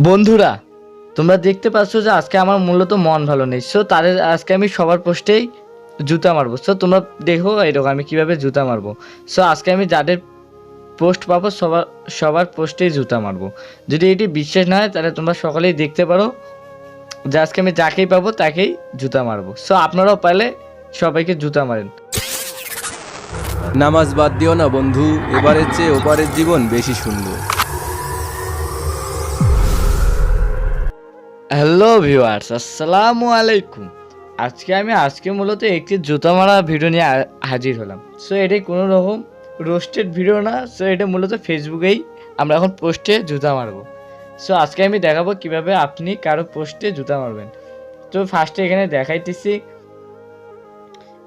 বন্ধুরা, তোমরা দেখতে পাচ্ছ যে আজকে আমার মূলত মন ভালো নেই। সো তাদের আজকে আমি সবার পোস্টেই জুতা মারবো। সো তোমরা দেখো এরকম আমি কিভাবে জুতা মারবো। সো আজকে আমি যাদের পোস্ট পাবো সবার পোস্টেই জুতা মারবো। যদি এটি বিশ্বাস না হয় তাহলে তোমরা সকলেই দেখতে পারো যে আজকে আমি যাকেই পাবো তাকেই জুতা মারবো। সো আপনারাও পারলে সবাইকে জুতা মারেন। নামাজ বাদ দিও না বন্ধু, এবারের চেয়ে ওপারের জীবন বেশি সুন্দর। হ্যালো ভিউয়ার্স, আসসালামু আলাইকুম। আজকে মূলত একটি জুতা মারা ভিডিও নিয়ে হাজির হলাম। সো এটাই কোনো রকম রোস্টেড ভিডিও না। সো এটা মূলত ফেসবুকেই আমরা এখন পোস্টে জুতা মারবো। সো আজকে আমি দেখাবো কিভাবে আপনি কারো পোস্টে জুতা মারবেন। তো ফার্স্টে এখানে দেখাইতেছি,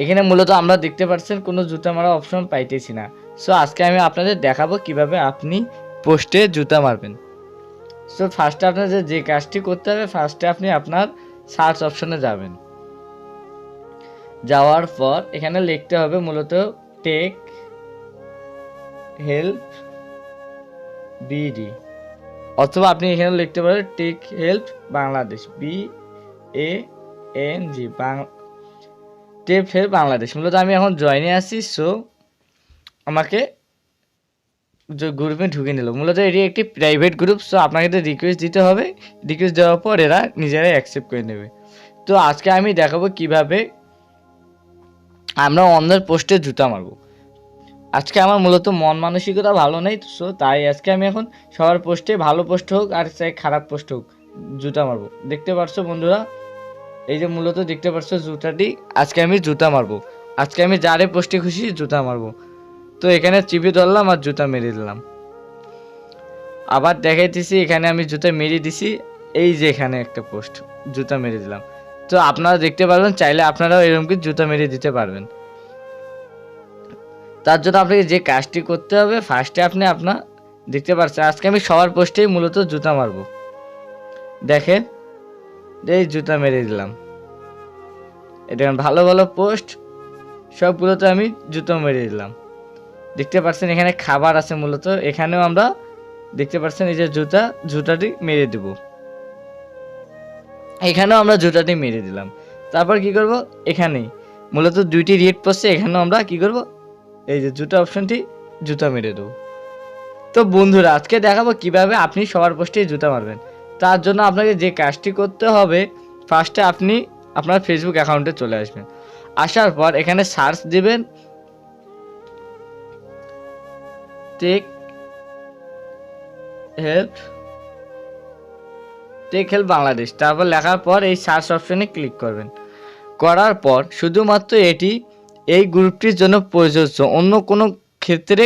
এখানে মূলত আমরা দেখতে পাচ্ছেন কোনো জুতা মারা অপশন পাইতেছি না। সো আজকে আমি আপনাদের দেখাবো কিভাবে আপনি পোস্টে জুতা মারবেন। সো ফার্স্টে আপনাদের যে কাজটি করতে হবে, ফার্স্টে আপনি আপনার সার্চ অপশনে যাবেন। যাওয়ার পর এখানে লিখতে হবে মূলত টেক হেল্প বিডি, অথবা আপনি এখানে লিখতে পারেন tech help Bangladesh, BANG, tech help Bangladesh. মূলত আমি এখন জয়েনে আছি। সো আমাকে গ্রুপে ঢুকে নিল। মূলত এটি একটি প্রাইভেট গ্রুপ। সো আপনাকে রিকোয়েস্ট দিতে হবে, রিকোয়েস্ট দেওয়ার পর এরা নিজেরাই অ্যাকসেপ্ট করে নেবে। তো আজকে আমি দেখাবো কিভাবে আমরা অন্যের পোস্টে জুতা মারবো। আজকে আমার মূলত মন মানসিকতা ভালো নেই। সো তাই আজকে আমি এখন সবার পোস্টে, ভালো পোস্ট হোক আর চাই খারাপ পোস্ট হোক, জুতা মারবো। দেখতে পারছো বন্ধুরা, এই যে মূলত দেখতে পারছো জুতাটি, আজকে আমি জুতা মারবো। আজকে আমি যারে পোস্টে খুশি জুতা মারবো। তো এখানে চিপে ধরলাম আর জুতা মেরে দিলাম। আবার দেখাইতেছি, এখানে আমি জুতা মেরে দিছি। এই যে এখানে একটা পোস্ট, জুতা মেরে দিলাম। তো আপনারা দেখতে পারবেন, চাইলে আপনারাও এরকম কি জুতা মেরে দিতে পারবেন। তার জন্য আপনাকে যে কাজটি করতে হবে, ফার্স্টে আপনি আপনার দেখতে পাচ্ছেন আজকে আমি সবার পোস্টেই মূলত জুতা মারবো। দেখেন, এই জুতা মেরে দিলাম। এটা ভালো ভালো পোস্ট সবগুলোতে আমি জুতো মেরে দিলাম। দেখতে পাচ্ছেন এখানে খাবার আছে, মূলত এখানেও আমরা দেখতে পাচ্ছেন এই যে জুতাটি মেরে দেব। এখানেও আমরা জুতাটি মেরে দিলাম। তারপর কি করব, এখানেই মূলত দুইটি রিয়েক্ট পড়ছে, এখানেও আমরা কি করব, এই যে জুতা অপশনটি জুতা মেরে দেবো। তো বন্ধুরা, আজকে দেখাবো কিভাবে আপনি সবার পোস্টে জুতা মারবেন। তার জন্য আপনাকে যে কাজটি করতে হবে, ফার্স্টে আপনি আপনার ফেসবুক অ্যাকাউন্টে চলে আসবেন। আসার পর এখানে সার্চ দিবেন টেক হেল্প বাংলাদেশ। তারপর লেখার পর এই সার্চ অপশনে ক্লিক করবেন। করার পর শুধুমাত্র এটি এই গ্রুপটির জন্য প্রযোজ্য, অন্য কোনো ক্ষেত্রে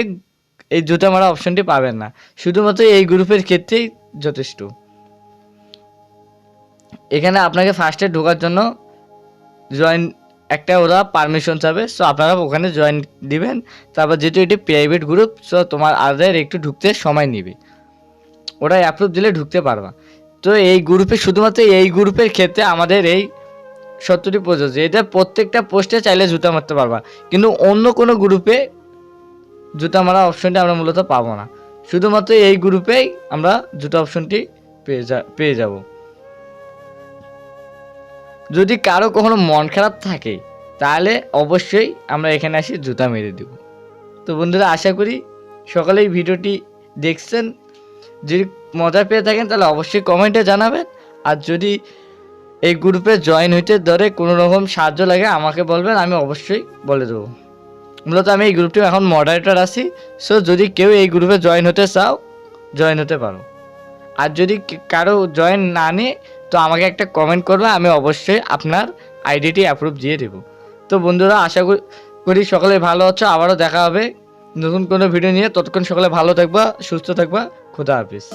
এই জুতা মারা অপশনটি পাবেন না। শুধুমাত্র এই গ্রুপের ক্ষেত্রেই যথেষ্ট। এখানে আপনাকে ফার্স্টে ঢোকার জন্য জয়েন একটা ওরা পারমিশন চাবে। সো আপনারা ওখানে জয়েন দিবেন। তারপর যেহেতু এটি প্রাইভেট গ্রুপ, সো তোমার আদার একটু ঢুকতে সময় নেবে, ওরা অ্যাপ্রুভ দিলে ঢুকতে পারবা। তো এই গ্রুপে শুধুমাত্র এই গ্রুপের ক্ষেত্রে আমাদের এই 70টি প্রযোজ্য। এটা প্রত্যেকটা পোস্টে চাইলে জুতা মারতে পারবা, কিন্তু অন্য কোনো গ্রুপে জুতা মারা অপশনটি আমরা মূলত পাবো না। শুধুমাত্র এই গ্রুপেই আমরা জুতা অপশনটি পেয়ে যাব। যদি কারো কখনো মন খারাপ থাকে তাহলে অবশ্যই আমরা এখানে আসি জুতা মেরে দেব। তো বন্ধুরা, আশা করি সকলেই ভিডিওটি দেখছেন। যদি মজা পেয়ে থাকেন তাহলে অবশ্যই কমেন্টে জানাবেন। আর যদি এই গ্রুপে জয়েন হইতে ধরে কোনো রকম সাহায্য লাগে আমাকে বলবেন, আমি অবশ্যই বলে দেবো। মূলত আমি এই গ্রুপটি এখন মডারেটর আছি। সো যদি কেউ এই গ্রুপে জয়েন হতে চাও, জয়েন হতে পারো। আর যদি কারো জয়েন না নিয়ে, তো আমাকে একটা কমেন্ট করবে, আমি অবশ্যই আপনার আইডিটি অ্যাপ্রুভ দিয়ে দেবো। তো বন্ধুরা, আশা করি সকলে ভালো আছো। আবারও দেখা হবে নতুন কোনো ভিডিও নিয়ে। ততক্ষণ সকলে ভালো থাকবা, সুস্থ থাকবা। খুদা হাফিজ।